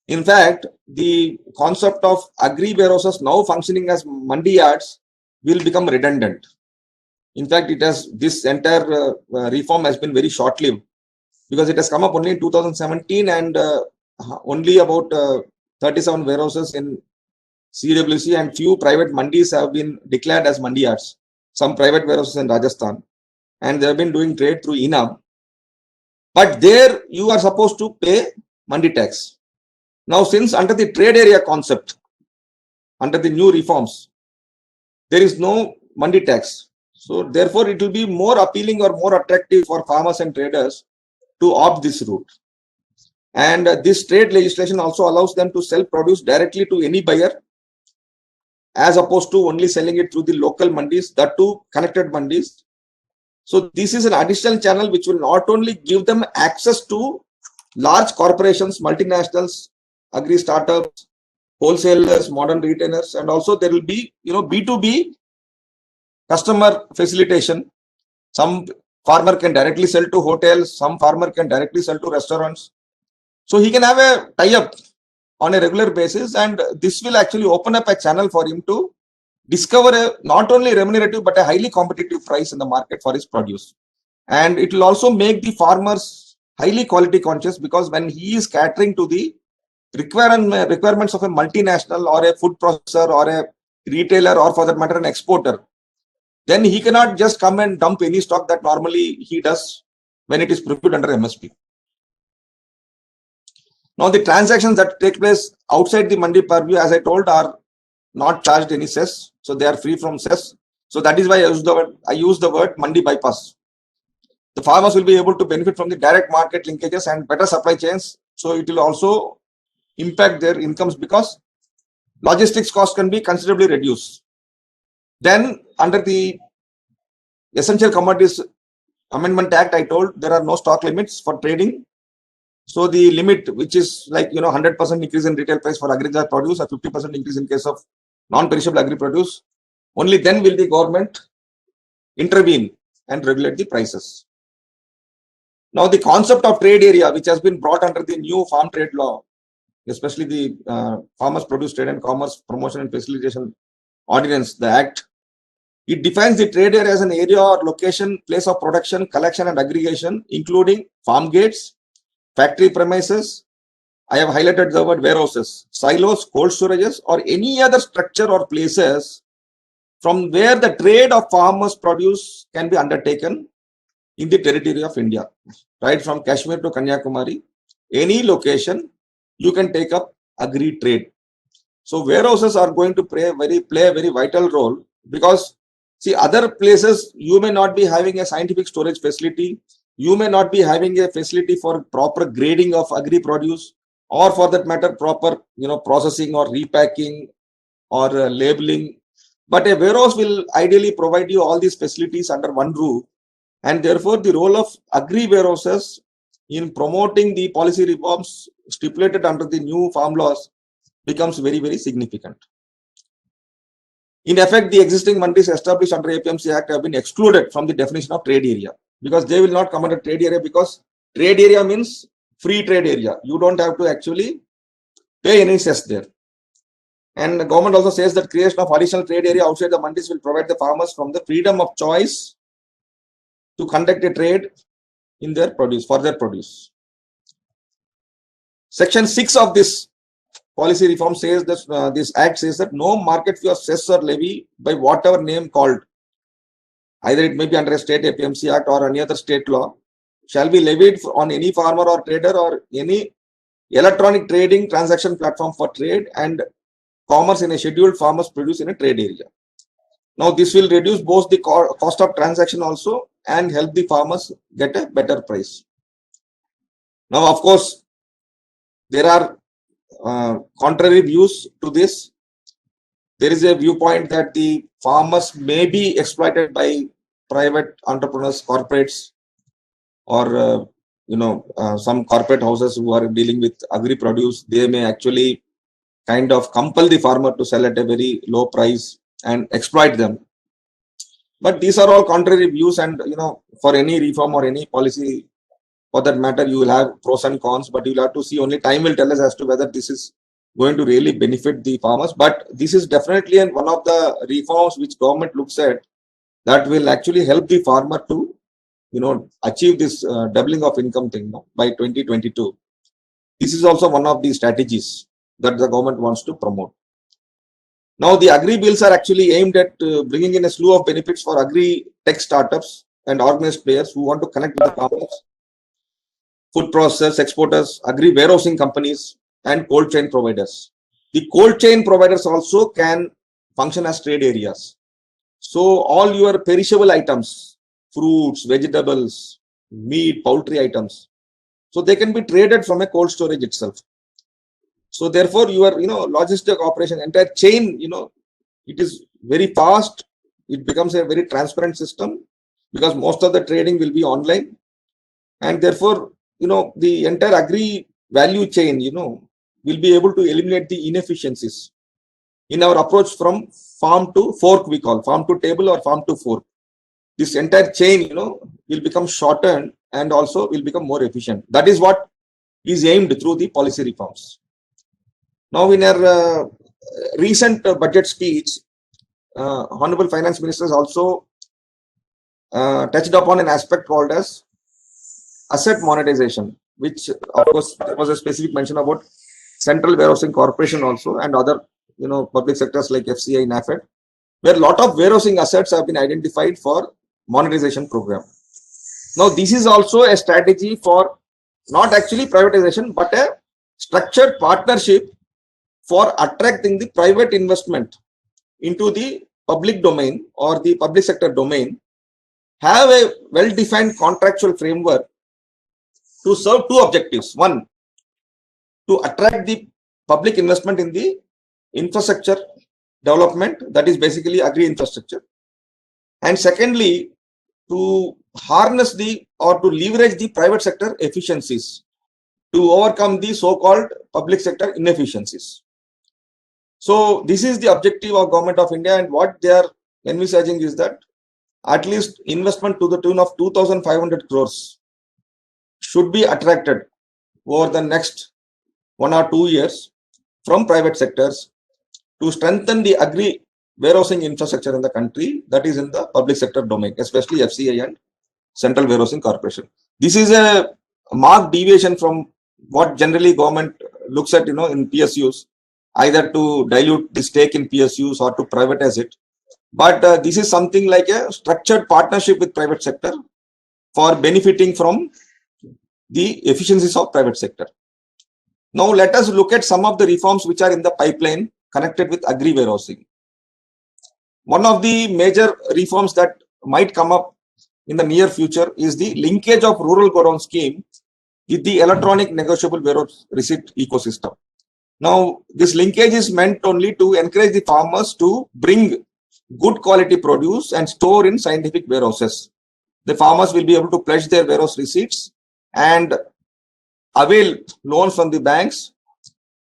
In fact, the concept of agri warehouses now functioning as mandi yards will become redundant. In fact, this entire reform has been very short-lived, because it has come up only in 2017, and only about 37 warehouses in CWC and few private mandis have been declared as mandi yards. Some private warehouses in Rajasthan, and they have been doing trade through ENAM. But there you are supposed to pay mandi tax. Now, since under the trade area concept, under the new reforms, there is no mandi tax. So therefore, it will be more appealing or more attractive for farmers and traders to opt this route. And this trade legislation also allows them to sell produce directly to any buyer, as opposed to only selling it through the local mandis, that too connected mandis. So this is an additional channel which will not only give them access to large corporations, multinationals, agri startups, wholesalers, modern retailers, and also there will be B2B customer facilitation. Some farmer can directly sell to hotels, some farmer can directly sell to restaurants. So he can have a tie-up on a regular basis, and this will actually open up a channel for him to discover a not only remunerative but a highly competitive price in the market for his produce. And it will also make the farmers highly quality conscious, because when he is catering to the requirements of a multinational or a food processor or a retailer, or for that matter an exporter, then he cannot just come and dump any stock that normally he does when it is procured under MSP. Now the transactions that take place outside the mandi purview, as I told, are not charged any cess, so they are free from cess. So that is why I use the word mandi bypass. The farmers will be able to benefit from the direct market linkages and better supply chains. So it will also impact their incomes, because logistics cost can be considerably reduced. Then under the Essential Commodities Amendment Act, I told there are no stock limits for trading. So the limit, which is like 100% increase in retail price for agricultural produce, or 50% increase in case of non-perishable agri produce, only then will the government intervene and regulate the prices. Now the concept of trade area, which has been brought under the new farm trade law, especially the Farmers Produce Trade and Commerce Promotion and Facilitation Ordinance, the Act, it defines the trade area as an area or location, place of production, collection and aggregation, including farm gates, factory premises. I have highlighted the word warehouses, silos, cold storages, or any other structure or places from where the trade of farmers' produce can be undertaken in the territory of India, right from Kashmir to Kanyakumari. Any location you can take up agri trade. So warehouses are going to play a very vital role, because see, other places you may not be having a scientific storage facility, you may not be having a facility for proper grading of agri produce, or for that matter proper processing or repacking or labeling. But a warehouse will ideally provide you all these facilities under one roof, and therefore the role of agri warehouses in promoting the policy reforms stipulated under the new farm laws becomes very significant. In effect, the existing mandis established under APMC Act have been excluded from the definition of trade area, because they will not come under trade area, because trade area means free trade area. You don't have to actually pay any cess there. And the government also says that creation of additional trade area outside the mandis will provide the farmers from the freedom of choice to conduct a trade in their produce, for their produce. Section 6 of this policy reform says that this act says that no market fee or cess or levy by whatever name called, either it may be under a state APMC Act or any other state law, shall be levied on any farmer or trader or any electronic trading transaction platform for trade and commerce in a scheduled farmers produce in a trade area. Now this will reduce both the cost of transaction also and help the farmers get a better price. Now, of course, there are contrary views to this. There is a viewpoint that the farmers may be exploited by private entrepreneurs, corporates, or some corporate houses who are dealing with agri produce. They may actually kind of compel the farmer to sell at a very low price and exploit them. But these are all contrary views, and for any reform or any policy for that matter, you will have pros and cons, but you will have to see. Only time will tell us as to whether this is going to really benefit the farmers. But this is definitely one of the reforms which government looks at that will actually help the farmer to achieve this doubling of income thing by 2022. This is also one of the strategies that the government wants to promote. Now the agri bills are actually aimed at bringing in a slew of benefits for agri tech startups and organized players who want to connect with the farmers, food processors, exporters, agri warehousing companies, and cold chain providers. The cold chain providers also can function as trade areas. So all your perishable items, fruits, vegetables, meat, poultry items, so they can be traded from a cold storage itself. So therefore your logistic operation, entire chain, it is very fast. It becomes a very transparent system because most of the trading will be online, and therefore the entire agri value chain will be able to eliminate the inefficiencies in our approach from farm to fork, we call farm to table or farm to fork. This entire chain, will become shortened and also will become more efficient. That is what is aimed through the policy reforms. Now, in our recent budget speech, Honorable Finance Minister has also touched upon an aspect called as asset monetization, which of course there was a specific mention about Central Warehousing Corporation also and other public sectors like FCI, NAFED, where a lot of warehousing assets have been identified for monetization program. Now, this is also a strategy for not actually privatization, but a structured partnership for attracting the private investment into the public domain or the public sector domain, have a well-defined contractual framework to serve two objectives. One, to attract the public investment in the infrastructure development, that is basically agri-infrastructure. And secondly, to harness or to leverage the private sector efficiencies to overcome the so-called public sector inefficiencies. So this is the objective of Government of India, and what they are envisaging is that at least investment to the tune of 2,500 crores should be attracted over the next 1 or 2 years from private sectors to strengthen the agri warehousing infrastructure in the country, that is in the public sector domain, especially FCI and Central Warehousing Corporation. This is a marked deviation from what generally government looks at, in PSUs, either to dilute the stake in PSUs or to privatize it. But this is something like a structured partnership with private sector for benefiting from the efficiencies of private sector. Now, let us look at some of the reforms which are in the pipeline connected with agri warehousing. One of the major reforms that might come up in the near future is the linkage of rural godown scheme with the electronic negotiable warehouse receipt ecosystem. Now, this linkage is meant only to encourage the farmers to bring good quality produce and store in scientific warehouses. The farmers will be able to pledge their warehouse receipts and avail loans from the banks,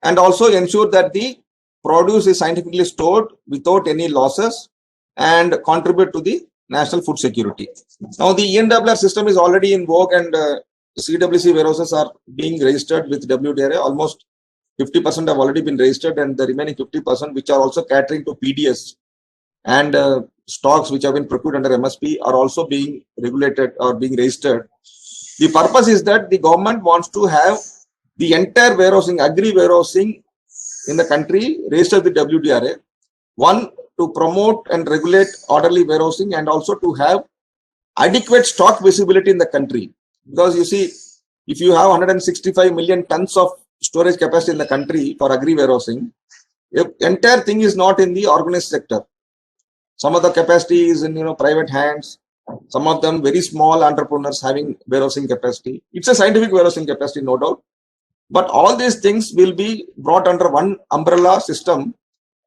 and also ensure that the produce is scientifically stored without any losses and contribute to the national food security. Now, the ENWR system is already in vogue, and CWC warehouses are being registered with WDRA. Almost 50% have already been registered, and the remaining 50%, which are also catering to PDS and stocks which have been procured under MSP, are also being regulated or being registered. The purpose is that the government wants to have the entire warehousing, agri warehousing in the country registered with WDRA. One, to promote and regulate orderly warehousing, and also to have adequate stock visibility in the country. Because you see, if you have 165 million tons of storage capacity in the country for agri warehousing, the entire thing is not in the organized sector. Some of the capacity is in private hands. Some of them very small entrepreneurs having warehousing capacity. It's a scientific warehousing capacity, no doubt. But all these things will be brought under one umbrella system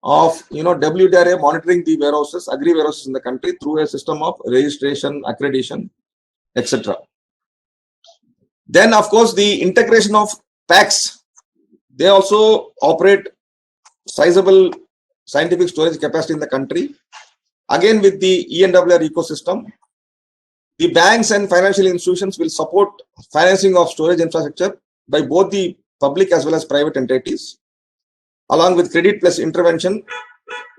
of WDRA monitoring the warehouses, agri warehouses in the country through a system of registration, accreditation, etc. Then, of course, the integration of PACs. They also operate sizable scientific storage capacity in the country. Again, with the ENWR ecosystem, the banks and financial institutions will support financing of storage infrastructure by both the public as well as private entities, along with credit plus intervention,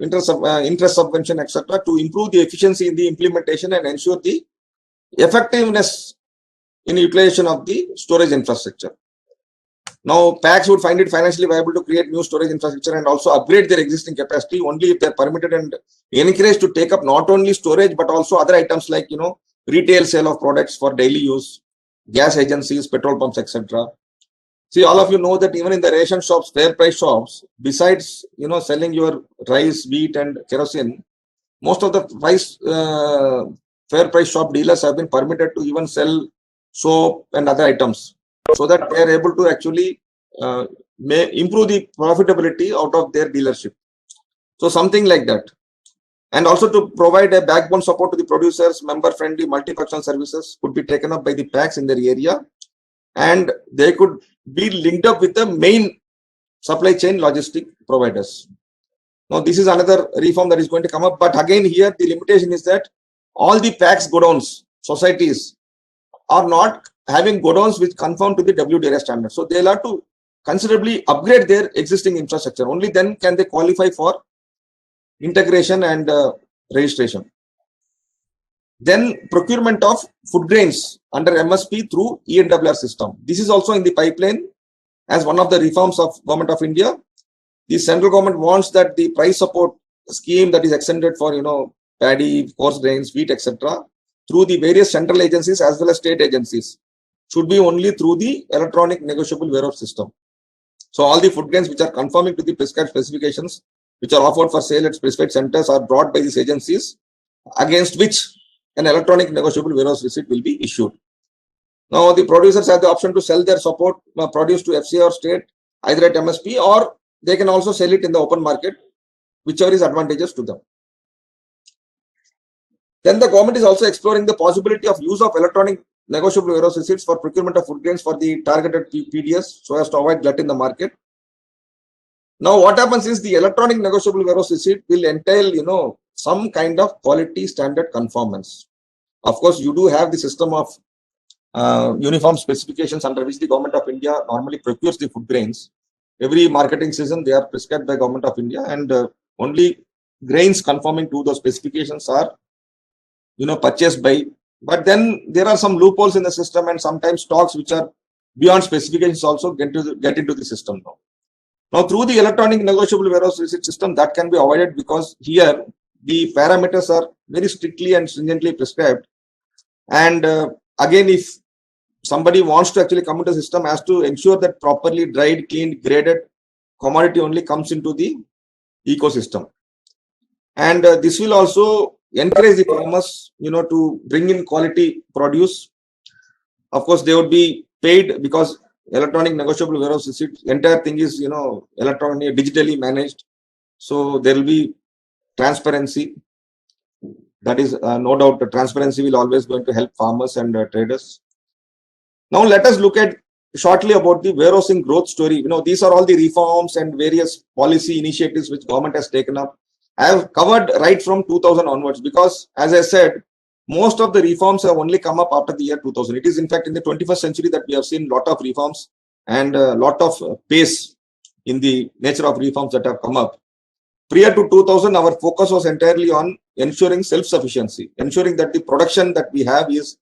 interest subvention, etc., to improve the efficiency in the implementation and ensure the effectiveness in utilization of the storage infrastructure. Now, PACs would find it financially viable to create new storage infrastructure and also upgrade their existing capacity only if they are permitted and encouraged to take up not only storage but also other items like retail sale of products for daily use, gas agencies, petrol pumps, etc. See, all of you know that even in the ration shops, fair price shops, besides selling your rice, wheat, and kerosene, most of the fair price shop dealers have been permitted to even sell soap and other items, so that they are able to actually improve the profitability out of their dealership. So something like that. And also to provide a backbone support to the producers, member-friendly multi-functional services could be taken up by the PACs in their area, and they could be linked up with the main supply chain logistic providers. Now, this is another reform that is going to come up. But again, here the limitation is that all the PAX godowns, societies, are not having godowns which conform to the WDRA standard. So they'll have to considerably upgrade their existing infrastructure. Only then can they qualify for integration and registration. Then procurement of food grains under MSP through ENWR system. This is also in the pipeline as one of the reforms of Government of India. The central government wants that the price support scheme that is extended for paddy, coarse grains, wheat, etc., through the various central agencies as well as state agencies should be only through the electronic negotiable warehouse system. So all the food grains which are conforming to the prescribed specifications which are offered for sale at specified centers are brought by these agencies, against which an electronic negotiable warehouse receipt will be issued. Now the producers have the option to sell their support produce to FCI or state either at MSP, or they can also sell it in the open market, whichever is advantageous to them. Then the government is also exploring the possibility of use of electronic negotiable warehouse receipts for procurement of food grains for the targeted PDS, so as to avoid glut in the market. Now what happens is the electronic negotiable warehouse receipt will entail some kind of quality standard conformance. Of course, you do have the system of uniform specifications under which the Government of India normally procures the food grains. Every marketing season they are prescribed by Government of India, and only grains conforming to those specifications are purchased by. But then there are some loopholes in the system, and sometimes stocks which are beyond specifications also get into the system now. Now through the electronic negotiable warehouse receipt system, that can be avoided, because here the parameters are very strictly and stringently prescribed. And again, if somebody wants to actually come into the system, has to ensure that properly dried, cleaned, graded commodity only comes into the ecosystem. And this will also encourage the farmers, to bring in quality produce. Of course, they would be paid, because electronic negotiable warehouse receipt, entire thing is, electronically, digitally managed. So there will be transparency. That is no doubt, the transparency will always going to help farmers and traders. Now let us look at shortly about the warehousing growth story. These are all the reforms and various policy initiatives which government has taken up. I have covered right from 2000 onwards, because as I said, most of the reforms have only come up after the year 2000. It is in fact in the 21st century that we have seen a lot of reforms and a lot of pace in the nature of reforms that have come up. Prior to 2000, our focus was entirely on ensuring self-sufficiency, ensuring that the production that we have is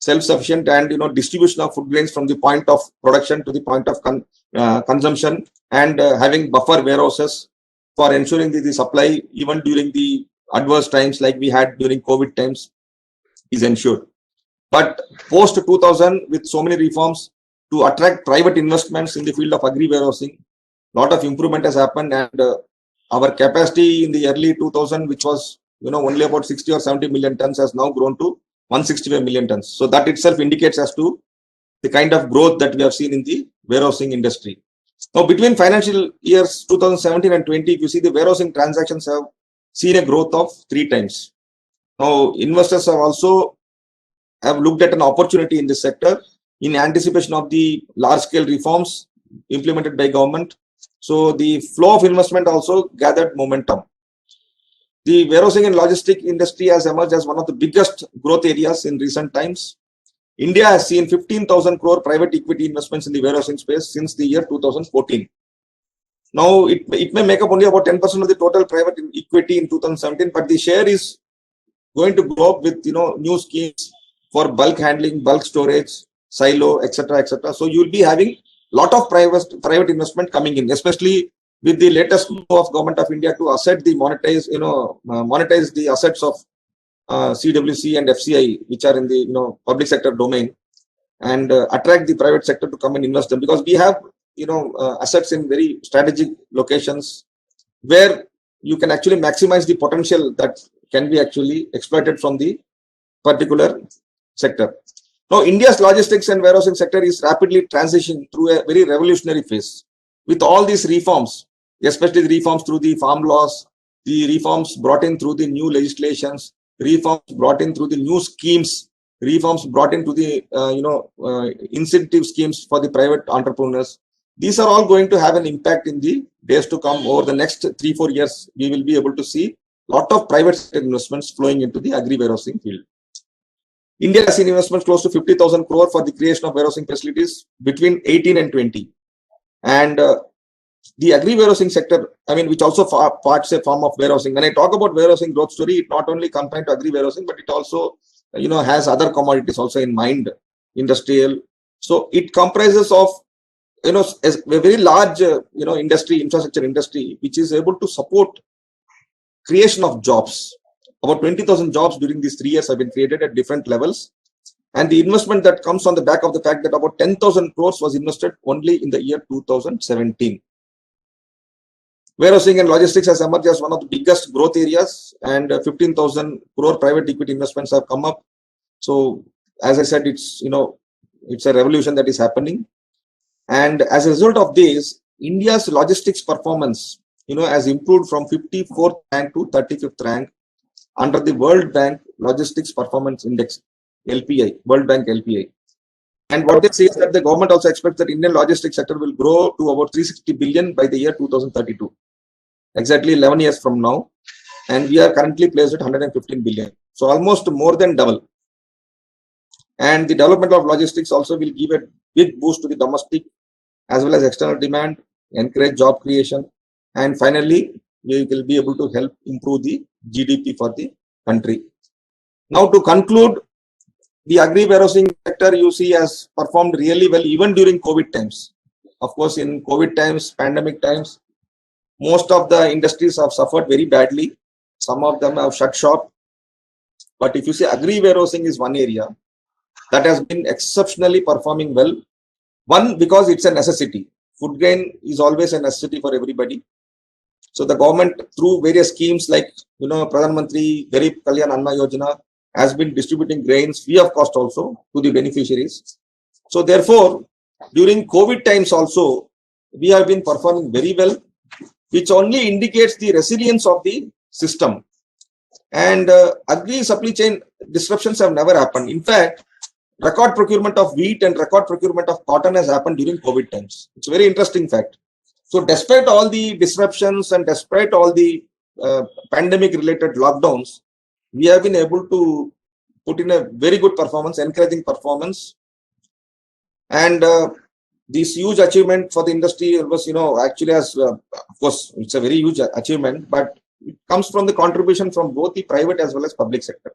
self-sufficient, and distribution of food grains from the point of production to the point of consumption, and having buffer warehouses for ensuring that the supply even during the adverse times like we had during COVID times is ensured. But post 2000, with so many reforms to attract private investments in the field of agri warehousing, a lot of improvement has happened, and our capacity in the early 2000, which was only about 60 or 70 million tons, has now grown to 165 million tons. So that itself indicates as to the kind of growth that we have seen in the warehousing industry. Now, between financial years 2017 and 20, if you see, the warehousing transactions have seen a growth of 3 times. Now, investors have also looked at an opportunity in this sector in anticipation of the large-scale reforms implemented by government. So the flow of investment also gathered momentum. The warehousing and logistic industry has emerged as one of the biggest growth areas in recent times. India has seen 15,000 crore private equity investments in the warehousing space since the year 2014. Now, it may make up only about 10% of the total private equity in 2017, but the share is going to grow up with new schemes for bulk handling, bulk storage, silo, etc., etc. So you will be having a lot of private investment coming in, especially with the latest move of Government of India to asset the monetize the assets of CWC and FCI, which are in the public sector domain, and attract the private sector to come and invest them, because we have assets in very strategic locations where you can actually maximize the potential that can be actually exploited from the particular sector. Now, India's logistics and warehousing sector is rapidly transitioning through a very revolutionary phase. With all these reforms, especially the reforms through the farm laws, the reforms brought in through the new legislations, reforms brought in through the new schemes, reforms brought into the incentive schemes for the private entrepreneurs, These are all going to have an impact in the days to come. Over the next 3-4 years, we will be able to see a lot of private sector investments flowing into the agri-warehousing field. India has seen investments close to 50,000 crore for the creation of warehousing facilities between 18 and 20. And the agri-warehousing sector, I mean, which also parts a form of warehousing. When I talk about warehousing growth story, it not only confined to agri-warehousing, but it also, has other commodities also in mind, industrial. So it comprises of, a very large, industry, infrastructure industry, which is able to support creation of jobs. About 20,000 jobs during these 3 years have been created at different levels. And the investment that comes on the back of the fact that about 10,000 crores was invested only in the year 2017. Warehousing and logistics has emerged as one of the biggest growth areas, and 15,000 crore private equity investments have come up. So, as I said, it's a revolution that is happening. And as a result of this, India's logistics performance, has improved from 54th rank to 35th rank under the World Bank Logistics Performance Index, LPI, World Bank LPI. And what they say is that the government also expects that Indian logistics sector will grow to about 360 billion by the year 2032, exactly 11 years from now. And we are currently placed at 115 billion. So almost more than double. And the development of logistics also will give a big boost to the domestic as well as external demand, encourage job creation, and finally, we will be able to help improve the GDP for the country. Now, to conclude, the agri-warehousing sector, you see, has performed really well even during COVID times. Of course, in COVID times, pandemic times, most of the industries have suffered very badly. Some of them have shut shop. But if you say agri-warehousing is one area that has been exceptionally performing well. One, because it's a necessity. Food grain is always a necessity for everybody. So the government, through various schemes like, Pradhan Mantri Garib Kalyan Anna Yojana, has been distributing grains free of cost also to the beneficiaries. So therefore, during COVID times also, we have been performing very well, which only indicates the resilience of the system. And agri supply chain disruptions have never happened. In fact, record procurement of wheat and record procurement of cotton has happened during COVID times. It's a very interesting fact. So despite all the disruptions and despite all the pandemic related lockdowns, we have been able to put in a very good performance, encouraging performance. And this huge achievement for the industry was, actually has, of course, it's a very huge achievement, but it comes from the contribution from both the private as well as public sector.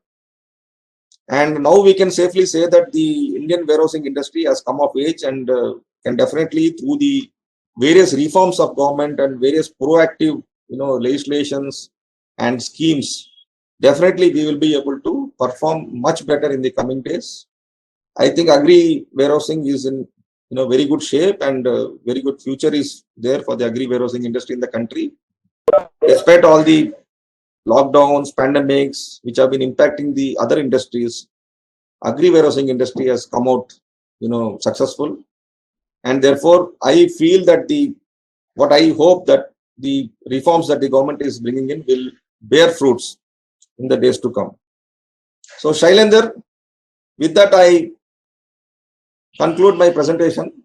And now we can safely say that the Indian warehousing industry has come of age and can definitely, through the various reforms of government and various proactive, legislations and schemes, definitely we will be able to perform much better in the coming days. I think agri warehousing is in very good shape, and very good future is there for the agri warehousing industry in the country. Despite all the lockdowns, pandemics, which have been impacting the other industries, agri warehousing industry has come out, successful. And therefore, I feel that what I hope that the reforms that the government is bringing in will bear fruits in the days to come. So, Shailendra, with that, I conclude my presentation.